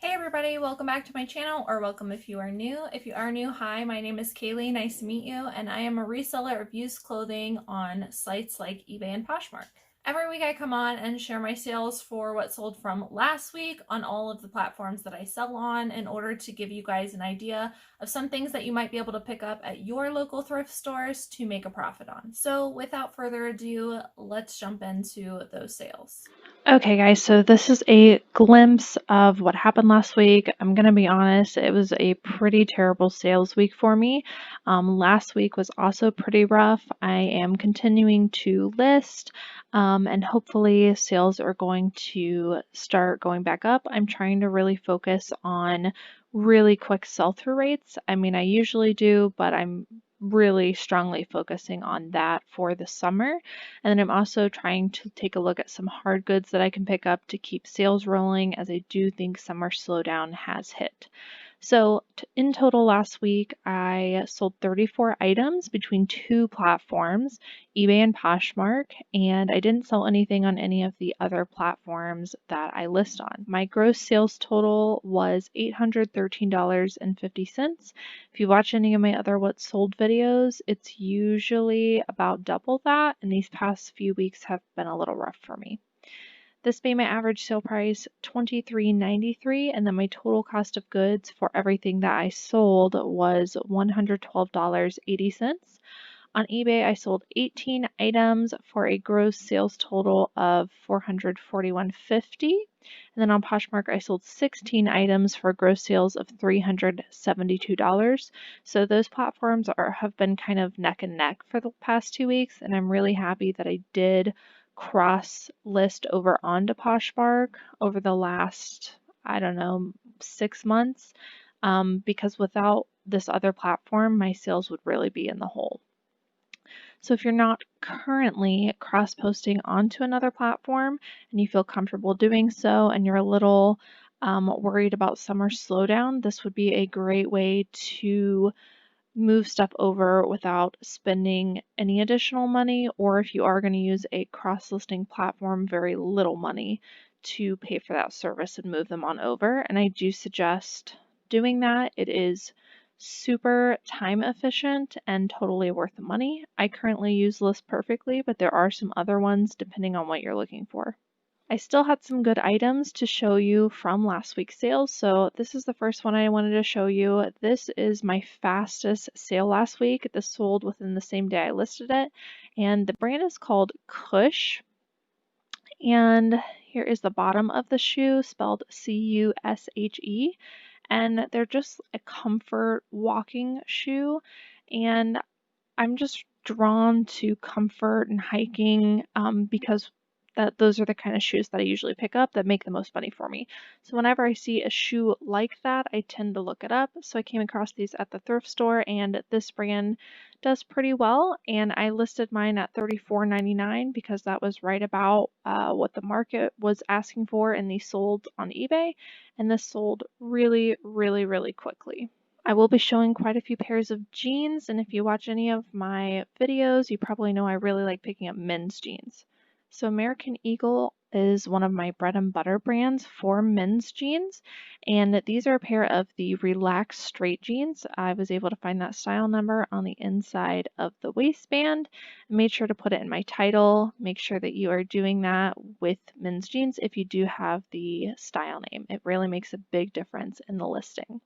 Hey everybody, welcome back to my channel, or welcome if you are new. If you are new, hi, my name is Cayley, nice to meet you, and I am a reseller of used clothing on sites like eBay and Poshmark. Every week I come on and share my sales for what sold from last week on all of the platforms that I sell on in order to give you guys an idea of some things that you might be able to pick up at your local thrift stores to make a profit on. So without further ado, let's jump into those sales. Okay, guys, so this is a glimpse of what happened last week. I'm going to be honest, it was a pretty terrible sales week for me. Last week was also pretty rough. I am continuing to list, and hopefully, sales are going to start going back up. I'm trying to really focus on really quick sell through rates. I mean, I usually do, but I'm really strongly focusing on that for the summer. And then I'm also trying to take a look at some hard goods that I can pick up to keep sales rolling, as I do think summer slowdown has hit. So in total last week, I sold 34 items between two platforms, eBay and Poshmark, and I didn't sell anything on any of the other platforms that I list on. My gross sales total was $813.50. If you watch any of my other what sold videos, it's usually about double that, and these past few weeks have been a little rough for me. This made my average sale price $23.93, and then my total cost of goods for everything that I sold was $112.80. On eBay, I sold 18 items for a gross sales total of $441.50. And then on Poshmark, I sold 16 items for gross sales of $372. So those platforms have been kind of neck and neck for the past 2 weeks, and I'm really happy that I did cross list over onto Poshmark over the last, I don't know, 6 months, because without this other platform, my sales would really be in the hole. So if you're not currently cross-posting onto another platform and you feel comfortable doing so, and you're a little worried about summer slowdown, this would be a great way to move stuff over without spending any additional money, or if you are going to use a cross-listing platform, very little money to pay for that service and move them on over. And I do suggest doing that. It is super time efficient and totally worth the money. I currently use List Perfectly, but there are some other ones depending on what you're looking for. I still had some good items to show you from last week's sales. So this is the first one I wanted to show you. This is my fastest sale last week. This sold within the same day I listed it. And the brand is called Cush. And here is the bottom of the shoe, spelled C-U-S-H-E. And they're just a comfort walking shoe. And I'm just drawn to comfort and hiking, because those are the kind of shoes that I usually pick up that make the most money for me. So whenever I see a shoe like that, I tend to look it up. So I came across these at the thrift store, and this brand does pretty well. And I listed mine at $34.99 because that was right about what the market was asking for, and these sold on eBay. And this sold really, really, really quickly. I will be showing quite a few pairs of jeans, and if you watch any of my videos, you probably know I really like picking up men's jeans. So American Eagle is one of my bread and butter brands for men's jeans, and these are a pair of the relaxed straight jeans. I was able to find that style number on the inside of the waistband. I made sure to put it in my title. Make sure that you are doing that with men's jeans if you do have the style name. It really makes a big difference in the listing.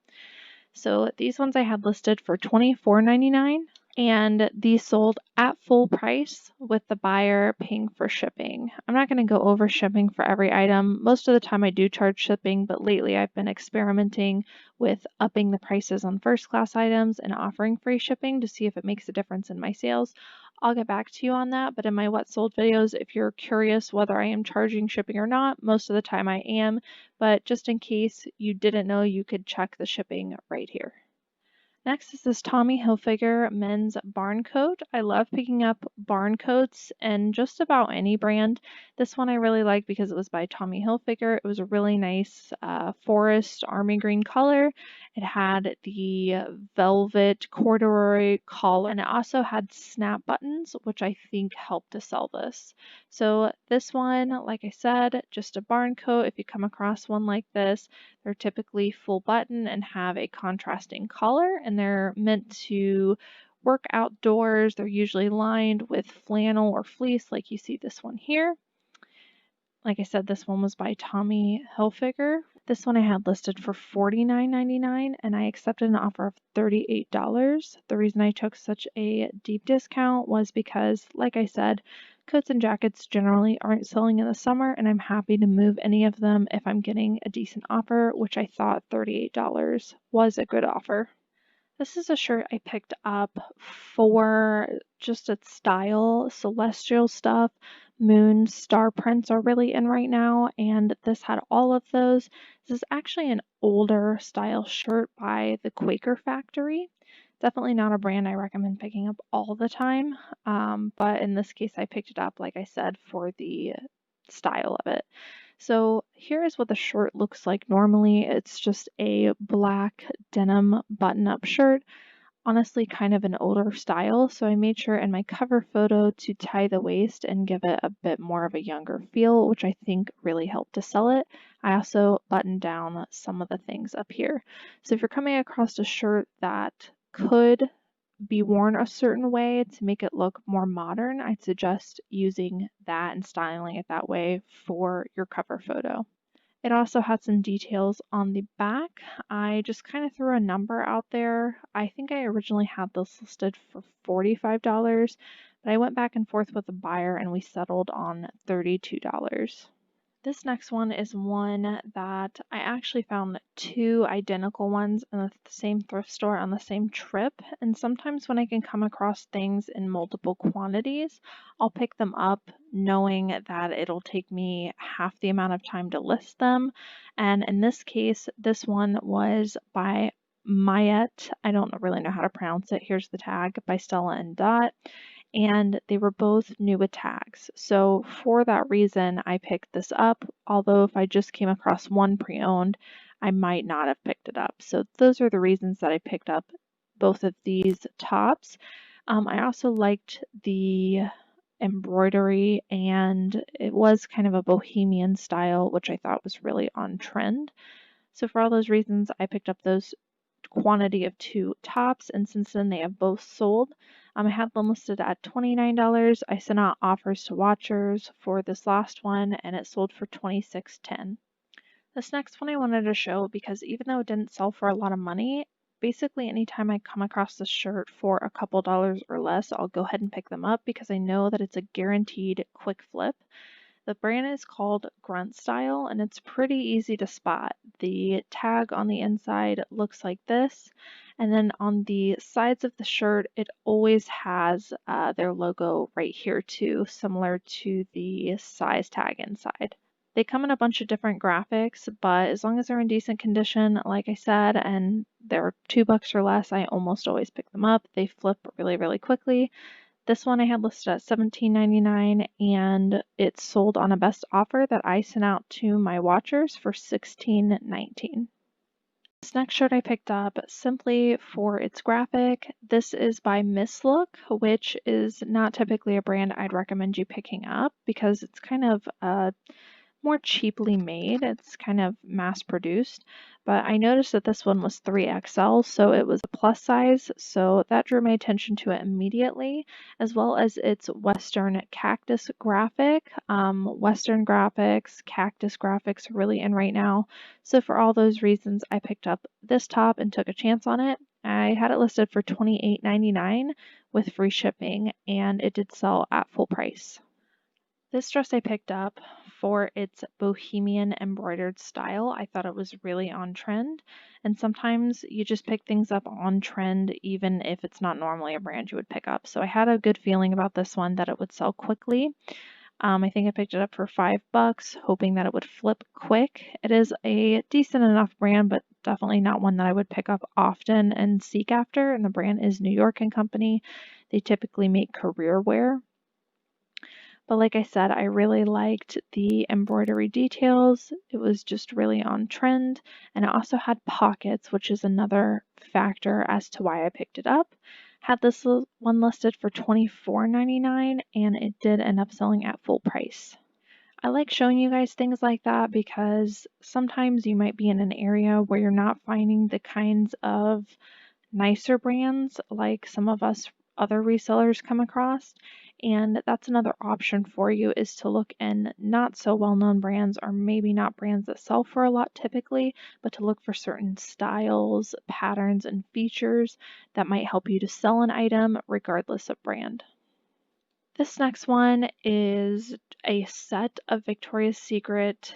So these ones I had listed for $24.99, and these sold at full price with the buyer paying for shipping. I'm not going to go over shipping for every item. Most of the time I do charge shipping, but lately I've been experimenting with upping the prices on first class items and offering free shipping to see if it makes a difference in my sales. I'll get back to you on that, but in my what sold videos, if you're curious whether I am charging shipping or not, most of the time I am, but just in case you didn't know, you could check the shipping right here. Next is this Tommy Hilfiger men's barn coat. I love picking up barn coats and just about any brand. This one I really like because it was by Tommy Hilfiger. It was a really nice forest army green color, It had the velvet corduroy collar, and it also had snap buttons, which I think helped to sell this. So this one, like I said, just a barn coat. If you come across one like this, they're typically full button and have a contrasting collar, and they're meant to work outdoors. They're usually lined with flannel or fleece, like you see this one here. Like I said, this one was by Tommy Hilfiger. This one I had listed for $49.99 and I accepted an offer of $38. The reason I took such a deep discount was because, like I said, coats and jackets generally aren't selling in the summer, and I'm happy to move any of them if I'm getting a decent offer, which I thought $38 was a good offer. This is a shirt I picked up for just its style, celestial stuff. Moon star prints are really in right now, and this had all of those. This is actually an older style shirt by the Quaker Factory. Definitely not a brand I recommend picking up all the time, but in this case I picked it up, like I said, for the style of it. So here is what the shirt looks like normally. It's just a black denim button-up shirt, honestly kind of an older style, so I made sure in my cover photo to tie the waist and give it a bit more of a younger feel, which I think really helped to sell it. I also buttoned down some of the things up here. So if you're coming across a shirt that could be worn a certain way to make it look more modern, I'd suggest using that and styling it that way for your cover photo. It also had some details on the back. I just kind of threw a number out there. I think I originally had this listed for $45, but I went back and forth with the buyer and we settled on $32. This next one is one that I actually found two identical ones in the same thrift store on the same trip. And sometimes when I can come across things in multiple quantities, I'll pick them up knowing that it'll take me half the amount of time to list them. And in this case, this one was by Mayette. I don't really know how to pronounce it. Here's the tag by Stella and Dot, and they were both new with tags. So for that reason, I picked this up, although if I just came across one pre-owned, I might not have picked it up. So those are the reasons that I picked up both of these tops. I also liked the embroidery, and it was kind of a bohemian style, which I thought was really on trend. So for all those reasons, I picked up those quantity of two tops, and since then they have both sold. I had them listed at $29. I sent out offers to watchers for this last one, and it sold for $26.10. This next one I wanted to show because even though it didn't sell for a lot of money, basically anytime I come across this shirt for a couple dollars or less, I'll go ahead and pick them up because I know that it's a guaranteed quick flip. The brand is called Grunt Style, and it's pretty easy to spot. The tag on the inside looks like this, and then on the sides of the shirt, it always has their logo right here too, similar to the size tag inside. They come in a bunch of different graphics, but as long as they're in decent condition, like I said, and they're $2 or less, I almost always pick them up. They flip really, really quickly. This one I had listed at $17.99 and it sold on a best offer that I sent out to my watchers for $16.19. This next shirt I picked up simply for its graphic. This is by Miss Look, which is not typically a brand I'd recommend you picking up because it's kind of more cheaply made. It's kind of mass produced, but I noticed that this one was 3XL, so it was a plus size, so that drew my attention to it immediately, as well as its Western cactus graphic. Western graphics, cactus graphics are really in right now, so for all those reasons, I picked up this top and took a chance on it. I had it listed for $28.99 with free shipping, and it did sell at full price. This dress I picked up for its bohemian embroidered style. I thought it was really on trend, and sometimes you just pick things up on trend even if it's not normally a brand you would pick up. So I had a good feeling about this one that it would sell quickly. I think I picked it up for $5, hoping that it would flip quick. It is a decent enough brand, but definitely not one that I would pick up often and seek after, and the brand is New York & Company. They typically make career wear. But like I said, I really liked the embroidery details. It was just really on trend. And it also had pockets, which is another factor as to why I picked it up. Had this one listed for $24.99 and it did end up selling at full price. I like showing you guys things like that because sometimes you might be in an area where you're not finding the kinds of nicer brands like some of us other resellers come across. And that's another option for you, is to look in not so well-known brands, or maybe not brands that sell for a lot typically, but to look for certain styles, patterns, and features that might help you to sell an item regardless of brand. This next one is a set of Victoria's Secret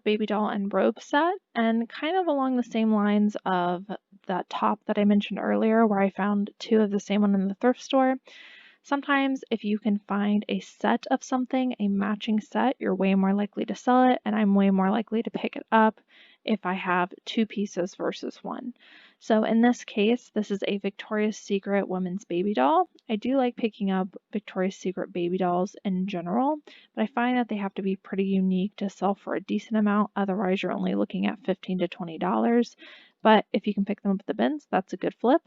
baby doll and robe set, and kind of along the same lines of that top that I mentioned earlier where I found two of the same one in the thrift store. Sometimes if you can find a set of something, a matching set, you're way more likely to sell it, and I'm way more likely to pick it up if I have two pieces versus one. So in this case, this is a Victoria's Secret women's baby doll. I do like picking up Victoria's Secret baby dolls in general, but I find that they have to be pretty unique to sell for a decent amount. Otherwise, you're only looking at $15 to $20. But if you can pick them up at the bins, that's a good flip.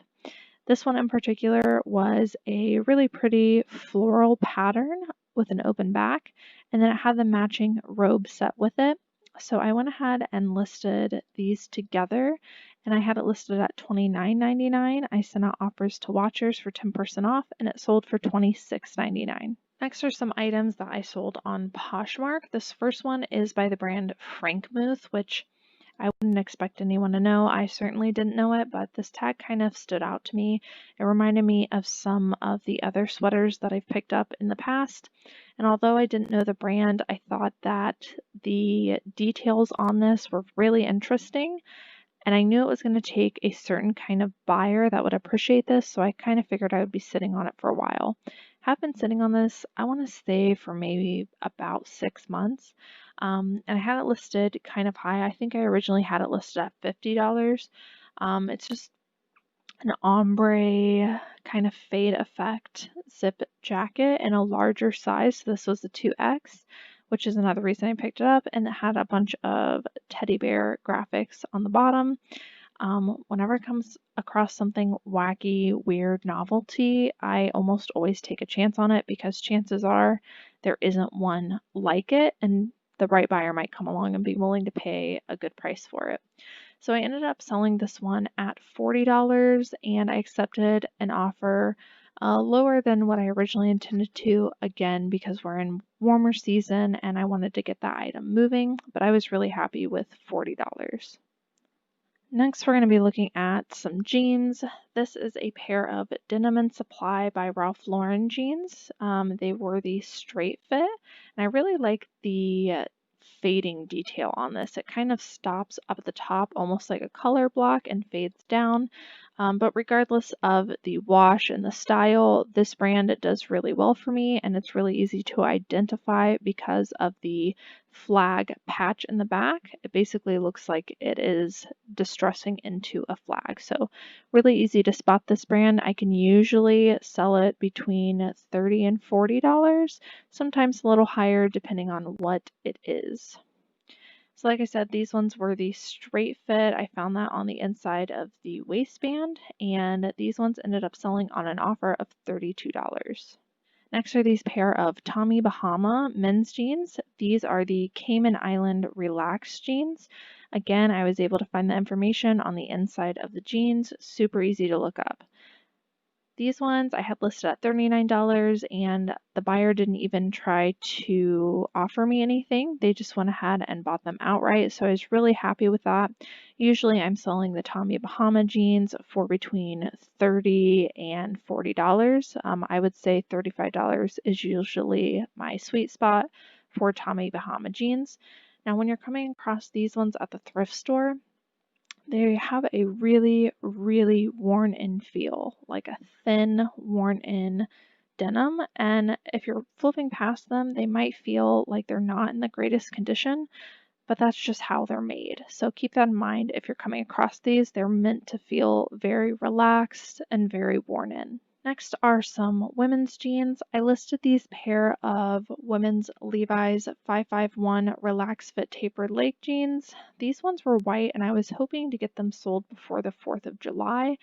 This one in particular was a really pretty floral pattern with an open back, and then it had the matching robe set with it. So I went ahead and listed these together, and I had it listed at $29.99. I sent out offers to watchers for 10% off, and it sold for $26.99. Next are some items that I sold on Poshmark. This first one is by the brand Frankmuth, which I wouldn't expect anyone to know. I certainly didn't know it, but this tag kind of stood out to me. It reminded me of some of the other sweaters that I've picked up in the past. And although I didn't know the brand, I thought that the details on this were really interesting. And I knew it was going to take a certain kind of buyer that would appreciate this, so I kind of figured I would be sitting on it for a while. Have been sitting on this, I want to say, for maybe about 6 months. And I had it listed kind of high. I think I originally had it listed at $50. It's just an ombre kind of fade effect zip jacket in a larger size. So this was a 2X, which is another reason I picked it up. And it had a bunch of teddy bear graphics on the bottom. Whenever it comes across something wacky, weird, novelty, I almost always take a chance on it because chances are there isn't one like it, and the right buyer might come along and be willing to pay a good price for it. So I ended up selling this one at $40, and I accepted an offer lower than what I originally intended to, again, because we're in warmer season and I wanted to get that item moving, but I was really happy with $40. Next, we're going to be looking at some jeans. This is a pair of Denim and Supply by Ralph Lauren jeans. They were the straight fit, and I really like the fading detail on this. It kind of stops up at the top, almost like a color block, and fades down. But regardless of the wash and the style, this brand does really well for me, and it's really easy to identify because of the flag patch in the back. It basically looks like it is distressing into a flag. So really easy to spot this brand. I can usually sell it between $30 and $40, sometimes a little higher depending on what it is. So like I said, these ones were the straight fit. I found that on the inside of the waistband, and these ones ended up selling on an offer of $32. Next are these pair of Tommy Bahama men's jeans. These are the Cayman Island Relax jeans. Again, I was able to find the information on the inside of the jeans. Super easy to look up. These ones I had listed at $39, and the buyer didn't even try to offer me anything. They just went ahead and bought them outright, so I was really happy with that. Usually I'm selling the Tommy Bahama jeans for between $30 and $40. I would say $35 is usually my sweet spot for Tommy Bahama jeans. Now, when you're coming across these ones at the thrift store, they have a really, really worn-in feel, like a thin, worn-in denim. And if you're flipping past them, they might feel like they're not in the greatest condition, but that's just how they're made. So keep that in mind if you're coming across these. They're meant to feel very relaxed and very worn in. Next are some women's jeans. I listed these pair of women's Levi's 551 Relax Fit Tapered Leg jeans. These ones were white and I was hoping to get them sold before the 4th of July.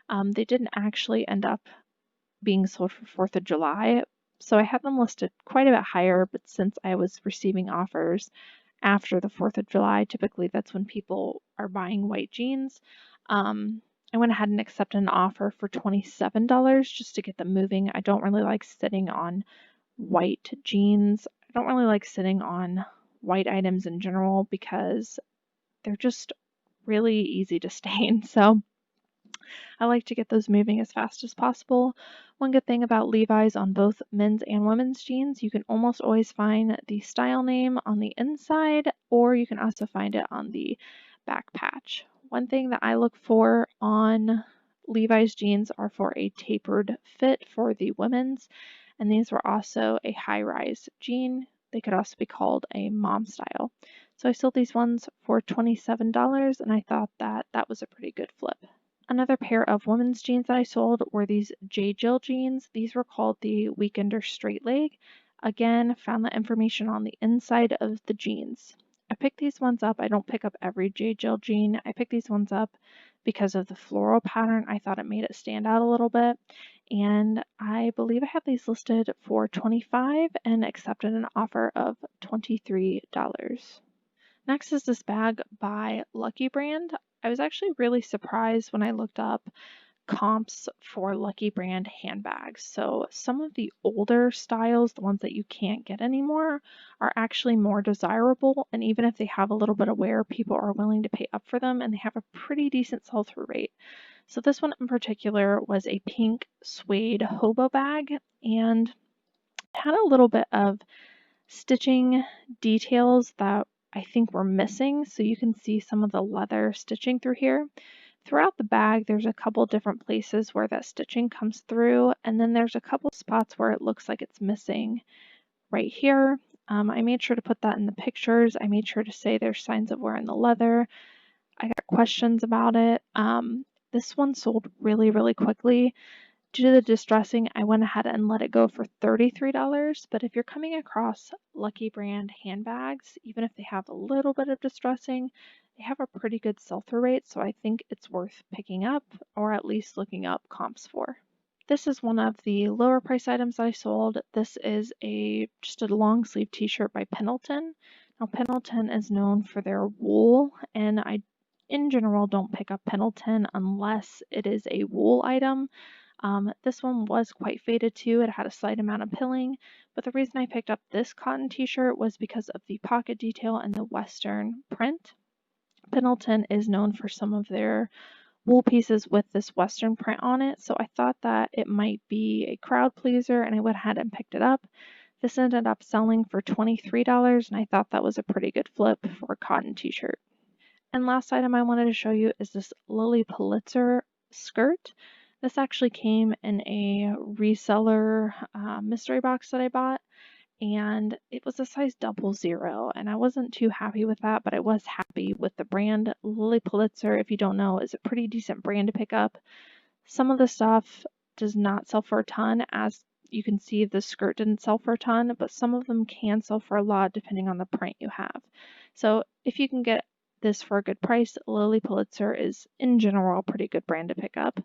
They didn't actually end up being sold for 4th of July, so I had them listed quite a bit higher, but since I was receiving offers after the 4th of July, typically that's when people are buying white jeans. I went ahead and accepted an offer for $27 just to get them moving. I don't really like sitting on white jeans. I don't really like sitting on white items in general because they're just really easy to stain. So I like to get those moving as fast as possible. One good thing about Levi's on both men's and women's jeans, you can almost always find the style name on the inside, or you can also find it on the back patch. One thing that I look for on Levi's jeans are for a tapered fit for the women's, and these were also a high-rise jean. They could also be called a mom style. So I sold these ones for $27, and I thought that that was a pretty good flip. Another pair of women's jeans that I sold were these J. Jill jeans. These were called the Weekender Straight Leg. Again, found the information on the inside of the jeans. I picked these ones up. I don't pick up every J. Jill jean. I picked these ones up because of the floral pattern. I thought it made it stand out a little bit. And I believe I had these listed for $25 and accepted an offer of $23. Next is this bag by Lucky Brand. I was actually really surprised when I looked up comps for Lucky Brand handbags. So some of the older styles, the ones that you can't get anymore, are actually more desirable. And even if they have a little bit of wear, people are willing to pay up for them and they have a pretty decent sell-through rate. So this one in particular was a pink suede hobo bag and had a little bit of stitching details that I think were missing. So you can see some of the leather stitching through here. Throughout the bag, there's a couple different places where that stitching comes through, and then there's a couple spots where it looks like it's missing right here. I made sure to put that in the pictures. I made sure to say there's signs of wear in the leather. I got questions about it. This one sold really, really quickly. Due to the distressing, I went ahead and let it go for $33, but if you're coming across Lucky Brand handbags, even if they have a little bit of distressing, they have a pretty good sell-through rate, so I think it's worth picking up or at least looking up comps for. This is one of the lower price items that I sold. This is just a long sleeve t-shirt by Pendleton. Now Pendleton is known for their wool, and I in general don't pick up Pendleton unless it is a wool item. This one was quite faded too. It had a slight amount of pilling, but the reason I picked up this cotton t-shirt was because of the pocket detail and the Western print. Pendleton is known for some of their wool pieces with this Western print on it, so I thought that it might be a crowd pleaser and I went ahead and picked it up. This ended up selling for $23 and I thought that was a pretty good flip for a cotton t-shirt. And last item I wanted to show you is this Lilly Pulitzer skirt. This actually came in a reseller mystery box that I bought, and it was a size 00, and I wasn't too happy with that, but I was happy with the brand. Lilly Pulitzer, if you don't know, is a pretty decent brand to pick up. Some of the stuff does not sell for a ton, as you can see the skirt didn't sell for a ton, but some of them can sell for a lot depending on the print you have. So if you can get this for a good price, Lilly Pulitzer is in general a pretty good brand to pick up.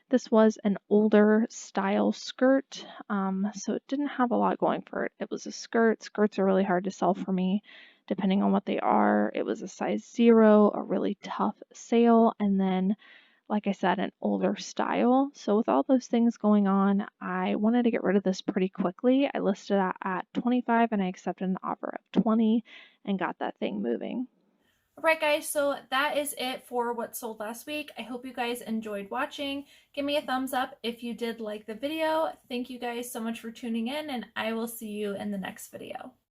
This was an older style skirt, so it didn't have a lot going for it. It was a skirt. Skirts are really hard to sell for me, depending on what they are. It was a size 0, a really tough sale, and then, like I said, an older style. So with all those things going on, I wanted to get rid of this pretty quickly. I listed it at $25 and I accepted an offer of $20 and got that thing moving. Alright guys, so that is it for what sold last week. I hope you guys enjoyed watching. Give me a thumbs up if you did like the video. Thank you guys so much for tuning in, and I will see you in the next video.